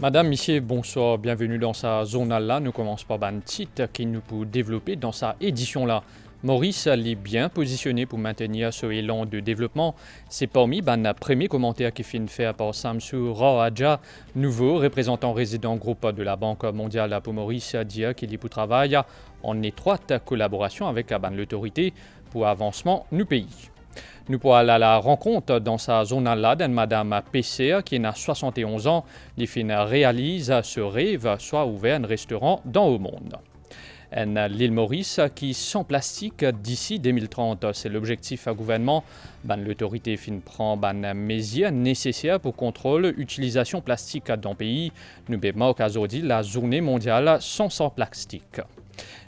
Madame, monsieur, bonsoir, bienvenue dans sa journal-là. Nous commençons par un titre qui nous peut développer dans sa édition-là. Maurice est bien positionné pour maintenir ce élan de développement. C'est parmi les premiers commentaires qui finissent fait par Samsou Rahaja, nouveau représentant résident groupe de la Banque mondiale pour Maurice, dire qu'il y pour travailler en étroite collaboration avec l'autorité pour avancement du pays. Nous pourrons aller à la rencontre dans sa journal-là d'une Madame PC qui a 71 ans. Les filles réalise ce rêve, soit ouvert un restaurant dans le monde. L'île Maurice qui sans plastique d'ici 2030, c'est l'objectif du gouvernement. L'autorité prend les mesures nécessaires pour contrôler l'utilisation plastique dans le pays. Nous marquons aujourd'hui la journée mondiale sans plastique.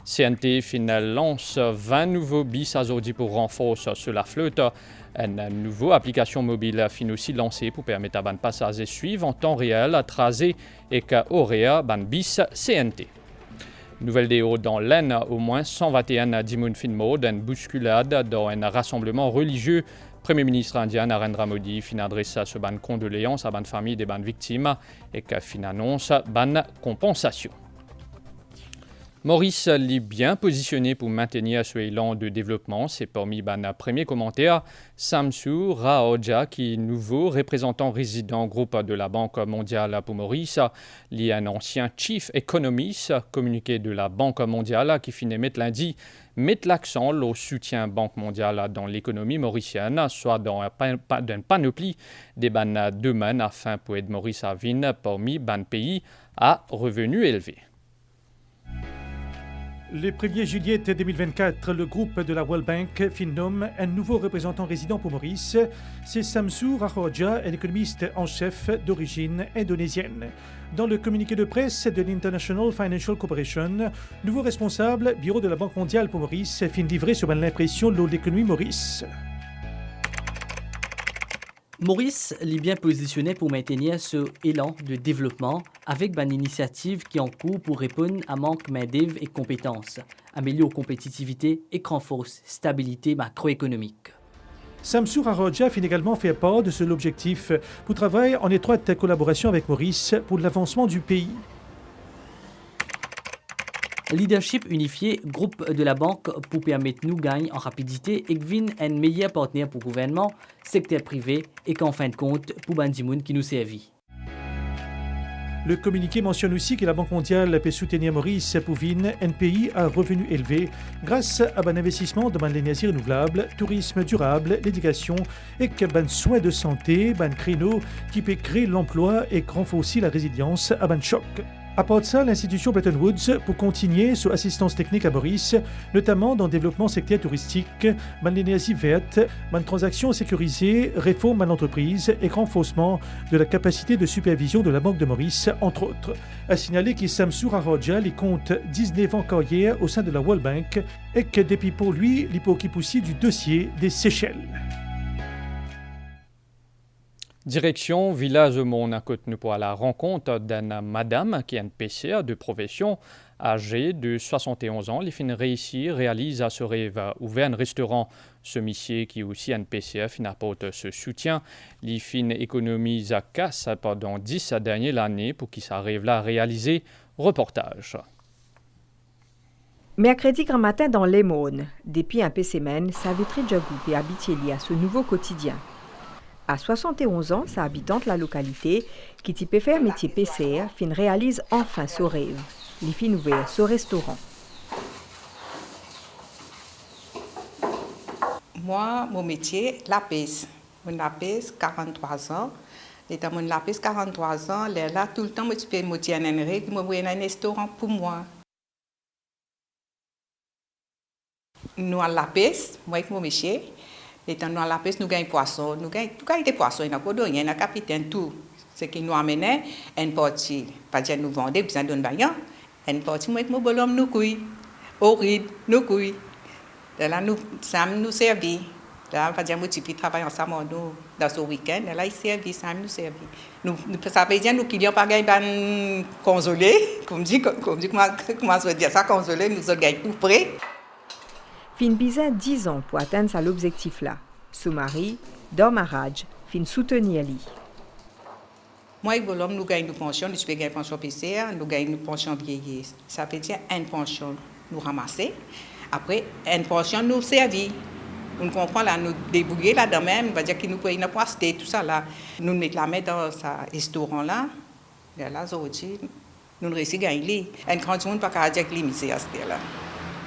CNT lance 20 nouveaux bis aujourd'hui pour renforcer sur la flotte. Une nouvelle application mobile fin aussi lancée pour permettre à les passagers suivre en temps réel, tracer et qu'auréa bis CNT. Nouvelle déo dans l'Aisne, au moins 121 dimoun fin mode, une bousculade dans un rassemblement religieux. Premier ministre indien Narendra Modi fin adresse ce ban condoléances à la famille des victimes et que fin annonce ban compensation. Maurice est bien positionné pour maintenir ce élan de développement. C'est parmi les premiers commentaires. Samsou Rahaja, qui est nouveau représentant résident groupe de la Banque mondiale pour Maurice, est un ancien chief economist, communiqué de la Banque mondiale, qui finit lundi mettre l'accent au soutien Banque mondiale dans l'économie mauricienne, soit dans une panoplie des domaines afin pour aider Maurice à venir parmi les pays à revenus élevés. Le 1er juillet 2024, le groupe de la World Bank nomme un nouveau représentant résident pour Maurice. C'est Samsou Rahaja, un économiste en chef d'origine indonésienne. Dans le communiqué de presse de l'International Financial Corporation, nouveau responsable, bureau de la Banque mondiale pour Maurice, livré sur l'impression de l'économie Maurice. Maurice est bien positionné pour maintenir ce élan de développement avec une initiative qui est en cours pour répondre à manque main-d'œuvre et compétences, améliorer la compétitivité et renforcer la stabilité macroéconomique. Samsou Rahaja finit également fait part de l'objectif pour travailler en étroite collaboration avec Maurice pour l'avancement du pays. Leadership unifié, groupe de la banque pour permettre nous gagner en rapidité et que un meilleur partenaire pour le gouvernement, secteur privé et qu'en fin de compte pour Bandimoun qui nous servit. Le communiqué mentionne aussi que la Banque mondiale peut soutenir Maurice pour un pays à revenus élevés grâce à un investissement dans l'énergie renouvelable, tourisme durable, l'éducation et un soin de santé, un créneau qui peut créer l'emploi et renforcer la résilience à un choc. À part de ça, l'institution Bretton Woods pour continuer son assistance technique à Maurice, notamment dans le développement secteur touristique, l'énergie verte, transactions sécurisées, réforme à l'entreprise et renforcement de la capacité de supervision de la Banque de Maurice, entre autres. À signaler que Samsou Rahaja compte 19 ans carrière au sein de la World Bank et que depuis pour lui, il s'occupe aussi du dossier des Seychelles. Direction Village Monaco, nous pour à la rencontre d'une madame qui est une PCA de profession âgée de 71 ans. Les fins réussi réalise à ce rêve ouvert un restaurant. Ce monsieur qui est aussi un PCA apporte ce soutien. Les fins économise à casse pendant 10 dernières années pour qu'il s'arrive là à réaliser. Reportage. Mercredi grand matin dans Les Maunes, depuis un peu semaine, Savitri Djagou est habitué à ce nouveau quotidien. À 71 ans, sa habitante la localité, qui peut faire métier PCR, réalise enfin son rêve. Il fin ouvert ce restaurant. Moi, mon métier, lapis. Mon lapis, 43 ans. Et dans mon lapis, 43 ans, là, tout le temps, je peux me dire un restaurant pour moi. Nous, à lapis, moi, avec mon métier, et dans la pêche, nous gagnons poisson, nous gagnons tout des poissons, il y a un il y a un capitaine, tout. Ce qui nous amène, une partie, pas dire nous vendre, besoin d'un baillant, une partie, moi, avec mon bolom, nous couilles, au ride, nous couilles. Là, nous, ça nous servit. Là, pas dire, moi, tu peux travailler ensemble, nous, dans ce week-end, là, il servit, ça nous servit. Nous, ça veut dire, nous, qui n'avons pas gagné, consolé, comme comment je veux dire ça, consolé, nous avons gagné tout près. Fin bizarre 10 ans pour atteindre cet objectif-là. Son mari, Dormaraj, fin soutenir lui. Moi, nous gagnons une pension, nous gagnons une pension PCR, nous gagnons une pension vieillesse. Ça veut dire une pension nous ramasser, après une pension nous servir. On comprend là, nous débrouiller là-dedans même, on va dire que nous payons une acheter tout ça là. Nous mettons la main dans ce restaurant là, là, aujourd'hui, nous réussissons à gagner. Un grand monde pas qu'à dire que misère là.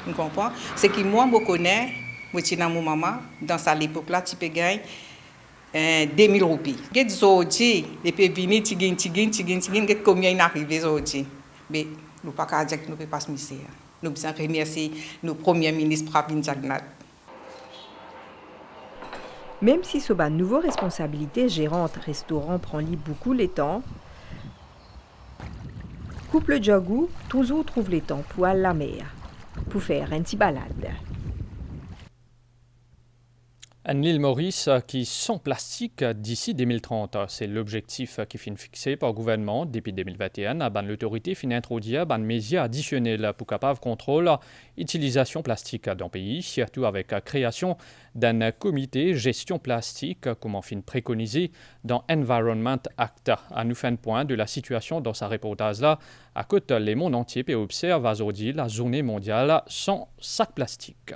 On comprend? C'est que moi, je connais, moi, je suis dans mon maman, dans cette époque-là, tu peux gagner 2000 roupies. Aujourd'hui, les pays venir, tu gagnes, combien il arrive aujourd'hui. Mais nous pas qu'à dire que nous ne pouvons pas se misère. Nous besoin remercier nos premiers ministres Pravin Jagnat. Même si ce nouveau responsabilité gérante restaurant prend beaucoup de temps, couple Djagou toujours trouve le temps pour aller à la mer, pour faire un petit balade. L'île Maurice qui sans plastique d'ici 2030. C'est l'objectif qui est fixé par le gouvernement depuis 2021. L'autorité finit introduire une mesure additionnelle pour capable contrôler l'utilisation plastique dans le pays, surtout avec la création d'un comité gestion plastique, comme on finit préconisé dans Environment Act. À nous faire un point de la situation dans sa reportage là, à côté le monde entier peut observer aujourd'hui la journée mondiale sans sac plastique.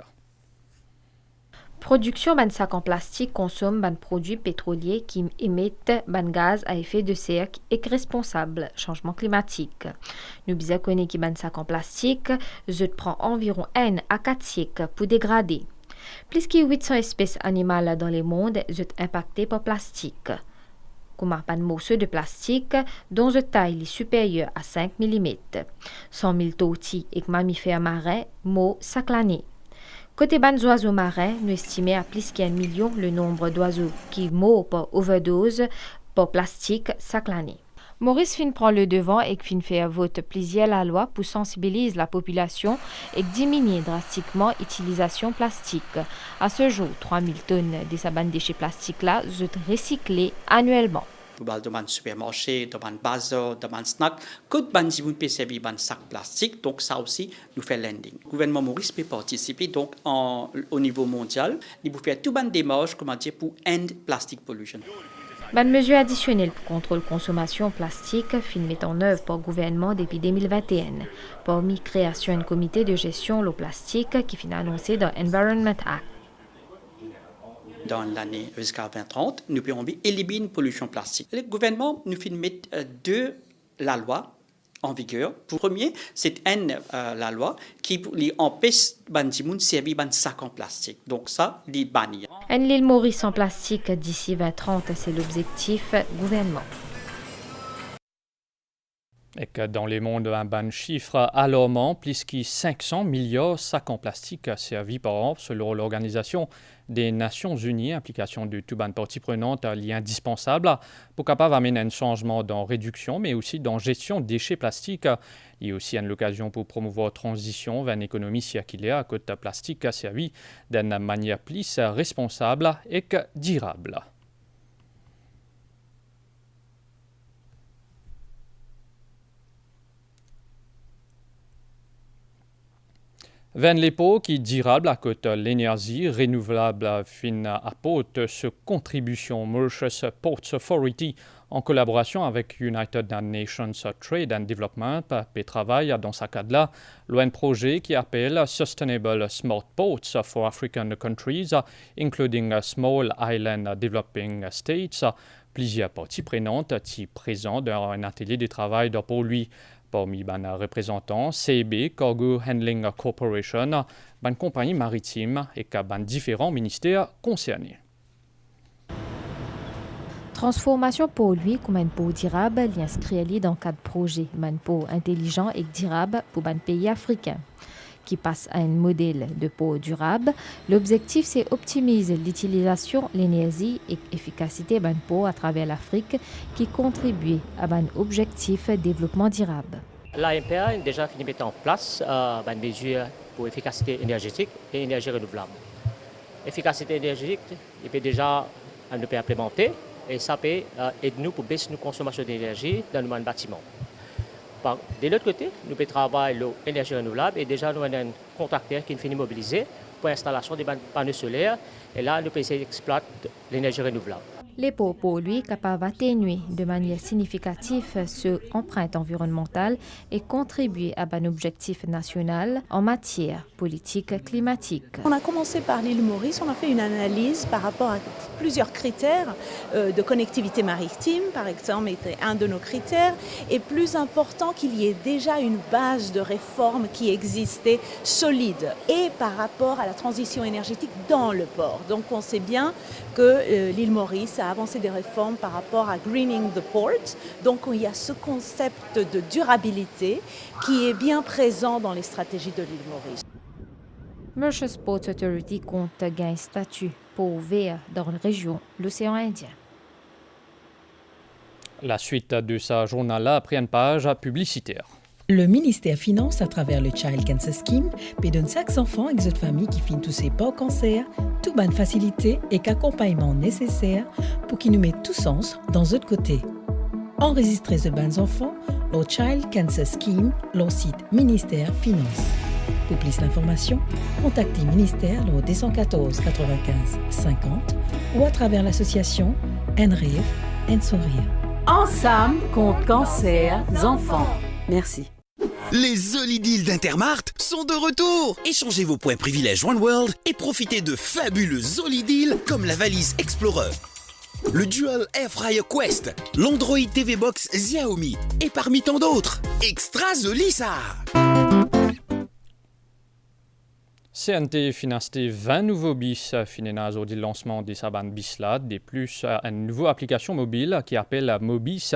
Production de sacs en plastique consomme de produits pétroliers qui émettent de gaz à effet de serre et responsables changement climatique. Nous bisons connaître que sacs en plastique, prend environ 1 à 4 siècles pour dégrader. Plus que 800 espèces animales dans le monde sont impactées par plastique. Comme un morceau de plastique dont la taille est supérieure à 5 mm. 100 000 tortilles et mammifères marins meurent chaque année. Côté des oiseaux marins, nous estimons à plus qu'un million le nombre d'oiseaux qui meurent par overdose par plastique chaque année. Maurice fin prend le devant et fin fait vote plusieurs la loi pour sensibiliser la population et diminuer drastiquement l'utilisation plastique. À ce jour, 3000 tonnes de ces déchets plastiques là sont recyclés annuellement. Dans le supermarché, dans le bazar, dans le snack, quand on peut servir un sac plastique, donc ça aussi nous fait landing. Le gouvernement Maurice peut participer donc au niveau mondial, il peut faire tout une démarche pour end plastic pollution. Une mesure additionnelle pour contrôler la consommation plastique fin mise en œuvre par le gouvernement depuis 2021. Parmi création d'un comité de gestion de l'eau plastique qui finit annoncé dans Environment Act. Dans l'année jusqu'à 2030, nous pouvons éliminer la pollution plastique. Le gouvernement nous fait mettre la loi en vigueur. Pour premier, c'est la loi qui empêche de servir un sac en plastique. Donc ça, les bannir. L'île Maurice en plastique d'ici 2030, c'est l'objectif gouvernement. Et que dans le monde, un chiffre alarmant, plus que 500 milliards de sacs en plastique servis par an, selon l'Organisation des Nations Unies. Implication de toute une partie prenante est indispensable pour capable amener un changement dans la réduction, mais aussi dans la gestion des déchets plastiques. Il y a aussi une occasion pour promouvoir la transition vers une économie circulaire à côté de plastique servi d'une manière plus responsable et durable. Vers l'époque qui est durable à côté de l'énergie renouvelable fin apporte ce contribution Mauritius Ports Authority en collaboration avec United Nations Trade and Development et travaille dans ce cadre-là un projet qui appelle Sustainable Smart Ports for African Countries, including Small Island Developing States. Plusieurs parties prenantes sont présentes dans un atelier de travail pour lui. Parmi les représentants, CB Cargo Handling Corporation, une compagnie maritime et différents ministères concernés. Transformation pour lui comme un pot durable l'inscrit dans cadre projet, un pot intelligent et durable pour un pays africain qui passe à un modèle de pot durable. L'objectif c'est optimiser l'utilisation, l'énergie et l'efficacité d'un pot à travers l'Afrique qui contribue à un objectif de développement durable. L'AMPA a déjà fini de mettre en place une mesure pour efficacité énergétique et énergie renouvelable. L'efficacité énergétique il peut déjà nous peut implémenter et ça peut aider nous pour baisser nos consommations d'énergie dans nos bâtiments. De l'autre côté, nous pouvons travailler l'énergie renouvelable et déjà nous avons un contracteur qui finit mobilisé pour l'installation des panneaux solaires et là nous pouvons essayer d'exploiter l'énergie renouvelable. Les pour lui capables d'atténuer de manière significative ce empreinte environnementale et contribuer à un objectif national en matière politique climatique. On a commencé par l'île Maurice, on a fait une analyse par rapport à plusieurs critères de connectivité maritime, par exemple, était un de nos critères, et plus important qu'il y ait déjà une base de réforme qui existait solide, et par rapport à la transition énergétique dans le port. Donc on sait bien que l'île Maurice a avancé des réformes par rapport à Greening the Port. Donc il y a ce concept de durabilité qui est bien présent dans les stratégies de l'île Maurice. Mercer Sports Authority compte gagner statut pour VR dans la région l'océan Indien. La suite de ce journal-là après une page publicitaire. Le ministère finance à travers le Child Cancer Scheme peut donner chaque enfant et cette famille qui finit tous ses pas au cancer, toute bonne facilité et qu'accompagnement nécessaire pour qu'ils nous mettent tous sens dans l'autre côté. Enregistrez ce bons enfants, le Child Cancer Scheme, le site Ministère Finance. Pour plus d'informations, contactez Ministère au 214 95 50 ou à travers l'association Enrêve, Sourire. Ensemble contre cancer enfants. Merci. Les Holy Deals d'Intermart sont de retour. Échangez vos points privilèges One World et profitez de fabuleux Holy Deals comme la valise Explorer, le Dual Air Fryer Quest, l'Android TV Box Xiaomi et parmi tant d'autres. Extra Zoli ça! CNT finance 20 nouveaux bis finina aujourd'hui le lancement de sa bande bis là, de plus une nouvelle application mobile qui appelle Mobis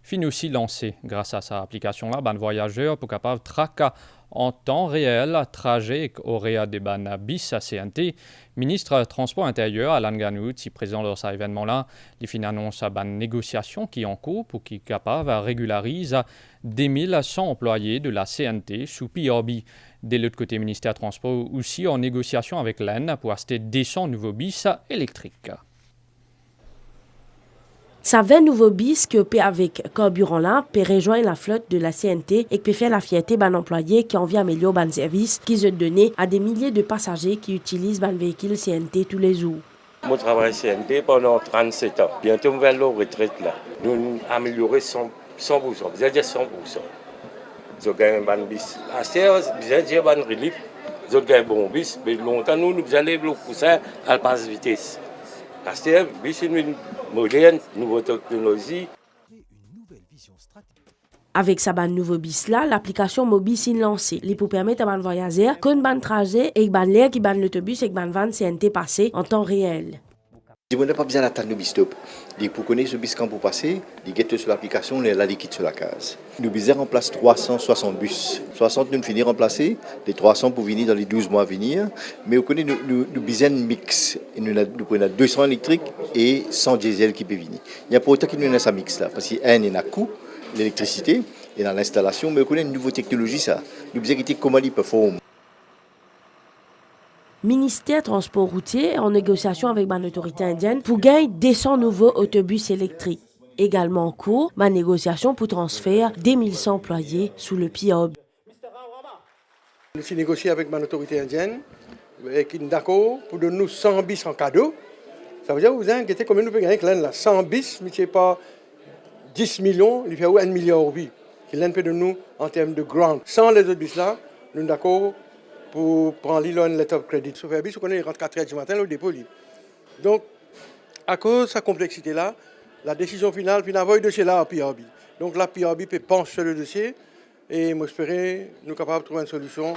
fin aussi lancée. Grâce à sa application là, ban voyageurs pour capable traquer en temps réel trajet aurait des ban bis à CNT. Ministre Transport Intérieur Alan Ganout, qui présent dans cet événement là, il fin annonce ban négociation qui est en cours pour qu'il capable régulariser des 1100 employés de la CNT sous PRB. De l'autre côté, ministère Transport aussi en négociation avec l'EN pour acheter 200 nouveaux bis électriques. Ça 20 nouveaux bis que peut avec carburant là peut rejoindre la flotte de la CNT et peut faire la fierté d'un employé qui a envie d'améliorer le service qu'ils ont donné à des milliers de passagers qui utilisent un véhicule CNT tous les jours. Moi, je travaille CNT pendant 37 ans. Bientôt, je vais à la retraite là. Nous améliorer 100%. Vous avez dit 100%. Vous gagnez un bis. À ce moment, vous avez dit un relief. Vous gagnez un bon bis. Mais longtemps, nous allons pousser à la basse vitesse. À ce moment, bis est une moderne, nouvelle technologie. Avec sa bande nouveau bis là, l'application Mobis est lancée. Il peut permettre à un voyageur qu'un ban trajet et ban l'air qui ban l'autobus et ban van CNT passer en temps réel. On n'a pas besoin d'attendre le bis stop. Pour connaître ce bis quand pour passer, il get sur l'application, il liquide sur la case. Nous avons remplacé 360 bus. 60 nous finir remplacer, les 300 pour venir dans les 12 mois à venir. Mais on connaît nous besoin mix. Nous avons 200 électriques et 100 diesel qui peut venir. Il n'y a pas autant qu'il nous a ça mix là, parce qu'il y a un coût, l'électricité et dans l'installation, mais on connaît une nouvelle technologie ça. Nous besoin de comment il performe. Ministère Transport routier en négociation avec l'autorité indienne pour gagner 200 nouveaux autobus électriques. Également en cours, ma négociation pour transfert des 1100 employés sous le PIOB. Nous avons négocié avec l'autorité indienne, qui est d'accord pour donner nous 100 bis en cadeau. Ça veut dire que vous inquiétez combien nous pouvons gagner avec l'un 100 bis, mais ce n'est pas 10 millions, il fait 1 milliard de qui l'un peut de nous en termes de grant. Sans les autres bis là, nous sommes d'accord pour prendre l'île letter of credit. Sauf que on rentre 4 h du matin au dépôt. Donc, à cause de sa complexité-là, la décision finale, puis envoyer le dossier là à PRB. Donc la PRB peut pencher sur le dossier et j'espère nous capables de trouver une solution.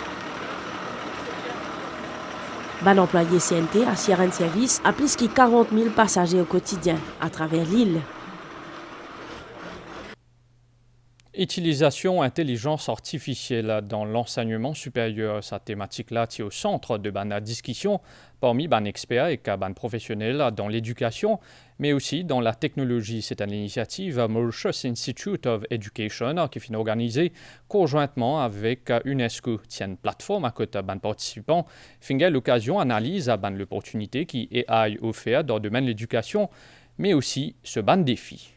L'employé CNT à Sierra Service a plus de 40 000 passagers au quotidien à travers l'île. Utilisation intelligence artificielle dans l'enseignement supérieur, sa thématique-là est au centre de la discussion parmi les experts et les professionnels dans l'éducation, mais aussi dans la technologie. C'est une initiative Mauritius Institute of Education qui est organisée conjointement avec UNESCO. C'est une plateforme à côté des participants. Finga l'occasion analyse l'opportunité qui est offerte dans le domaine de l'éducation, mais aussi ce défi.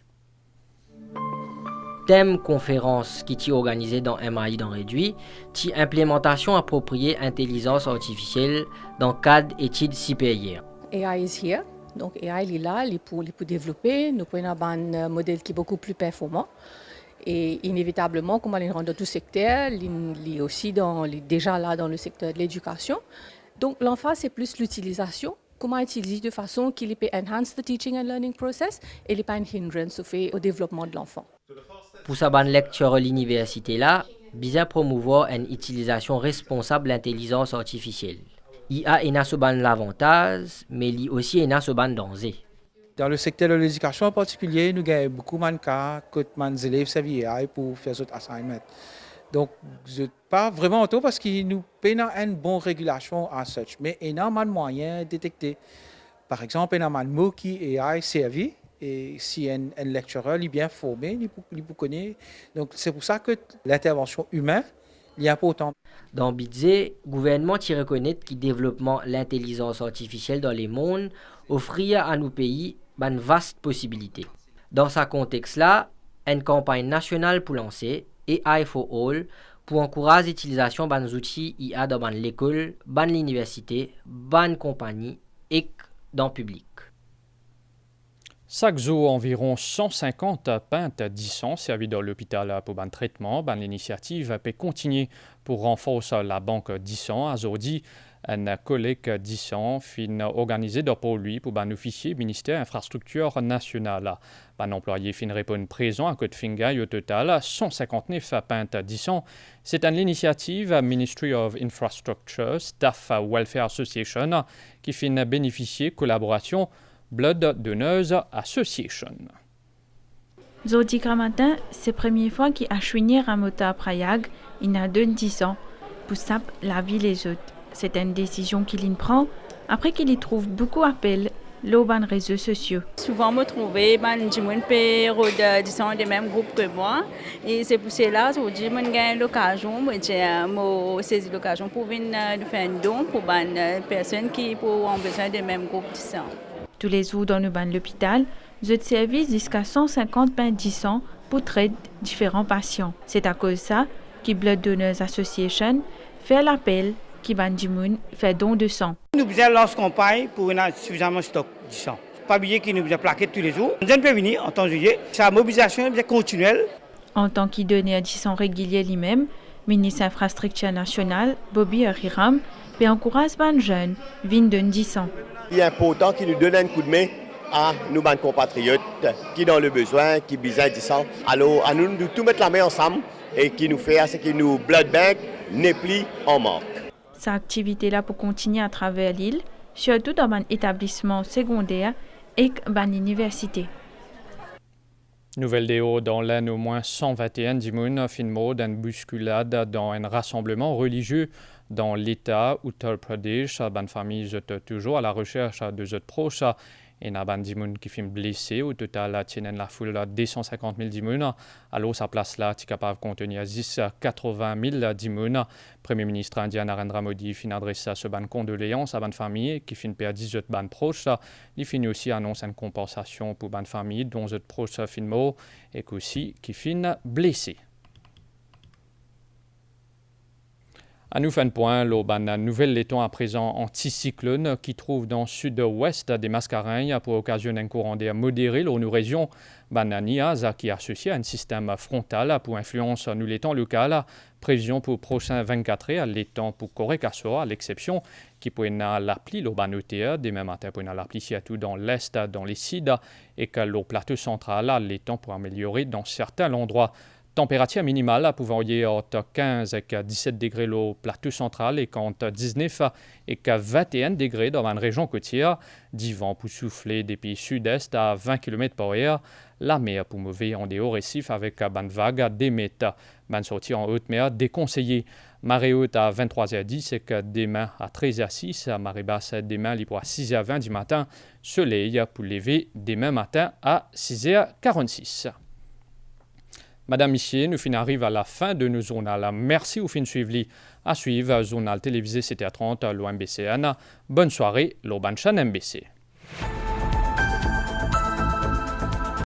Thème conférence qui est organisée dans MAI dans Réduit, qui implémentation appropriée intelligence artificielle dans cadre études supérieures. AI is here. Donc AI il est là, il pour développer, nous prenons un modèle qui est beaucoup plus performant. Et inévitablement, comme il rentre dans tout secteur, il est aussi déjà là dans le secteur de l'éducation. Donc l'emphase c'est plus l'utilisation. Comment utiliser de façon qu'il peut enhance the teaching and learning process et il n'est pas une hindrance au développement de l'enfant. Pour sa bonne lecture à l'université là, bien promouvoir une utilisation responsable de l'intelligence artificielle. IA est un l'avantage, mais il aussi un danger. Dans le secteur de l'éducation en particulier, nous avons beaucoup de cas que les élèves servent AI pour faire des assignments. Donc, je ne pas vraiment auto parce que nous avons une bonne régulation à such, mais il y a un moyen de détecter. Par exemple, il y a un mot qui est AI servi, et si un lecturer est bien formé, il peut connaître. Donc, c'est pour ça que l'intervention humaine est importante. Dans Budget, le gouvernement qui reconnaît que le développement de l'intelligence artificielle dans les mondes offre à nos pays une vaste possibilité. Dans ce contexte-là, une campagne nationale pour lancer AI for All pour encourager l'utilisation des outils IA dans l'école, dans l'université, dans les compagnies et dans le public. Chaque jour, environ 150 pintes d'essence servis dans l'hôpital pour un traitement. L'initiative peut continuer pour renforcer la banque d'essence. Aujourd'hui, un collecte d'essence fin organisé pour lui pour un officier ministère infrastructure nationale. Un employé fin répond présent à côté de Fingaï au total 159 pintes d'essence. C'est une initiative Ministry of Infrastructure Staff Welfare Association qui fin bénéficier collaboration Blood Donors Association. Zodi matin, c'est la première fois qu'il a choisi un moteur à Prayag, il y a 10 ans, pour saper la vie les autres. C'est une décision qu'il prend après qu'il y trouve beaucoup d'appels sur les réseaux sociaux. Souvent, je me trouve dans des mêmes groupes que moi. Et c'est pour cela que j'ai eu l'occasion, j'ai saisi l'occasion pour venir faire un don pour les personnes qui ont besoin des mêmes groupes de sang. Tous les jours dans l'hôpital, je service jusqu'à 150 pains de sang pour traiter différents patients. C'est à cause de ça que Blood Donors Association fait l'appel qui va faire don de sang. Nous avons lorsqu'on paye pour avoir suffisamment de stock de sang. Pas oublier qu'il nous a plaqué tous les jours. Nous allons venir en temps juillet. Sa mobilisation est continuelle. En tant qu'il donnait du sang régulier lui-même, ministre Infrastructure nationale, Bobby Hiram, peut encourager les jeunes à donner du sang. Il est important qu'il nous donne un coup de main à nos compatriotes qui ont le besoin, qui ont besoin du sang. Alors, à nous de tout mettre la main ensemble et qui nous fait ce que nos blood bank n'est plus en manque. Cette activité-là pour continuer à travers l'île, surtout dans un établissement secondaire et dans l'université. Nouvelle déo dans l'année au moins 121 d'Imoun, finmo d'une bousculade dans un rassemblement religieux dans l'État Uttar Pradesh. Ban famille est toujours à la recherche de ses proches. Et na ban d'Imoun qui film blessé. Au total, tiennent la foule de 250 000 d'Imoun. Alors, sa place là, est capable de contenir 80 000 d'Imoun. Premier ministre indien Narendra Modi fin adresse ce ban condoléances à ban famille qui fin perdre 18 ban proches. Il finit aussi annonce une compensation pour ban famille dont 18 proches fin mort et aussi qui fin blessé. À nous faire un point, la nouvelle letton à présent anticyclone qui trouve dans le sud-ouest des Mascareignes pour occasionner un courant d'air modéré dans nos régions. Niaz qui est associé à un système frontal pour influence nous l'étang local. Prévision pour prochains 24 heures, l'étang pour Corée-Casso, à l'exception qui peut l'appli l'Obanotea, des mêmes matin pour l'appli tout dans l'est, dans les sides, et que le plateau central, l'étang pour améliorer dans certains endroits. Température minimale pouvant y entre 15 et 17 degrés au plateau central et entre 19 et 21 degrés dans une région côtière. Du vent pour souffler des pays sud-est à 20 km par heure. La mer pour mouver en dehors récif avec une vague des mètres. Ban sortie en haute mer déconseillée. Marée haute à 23h10 et que demain à 13h06. Marée basse demain pour à 6h20 du matin. Soleil pour lever demain matin à 6h46. Madame, Messieurs, nous arrivons à la fin de nos journaux. Merci au fin de suivre. À suivre, journal télévisé CT30, l'OMBCN. Bonne soirée, l'Oban Chan MBC.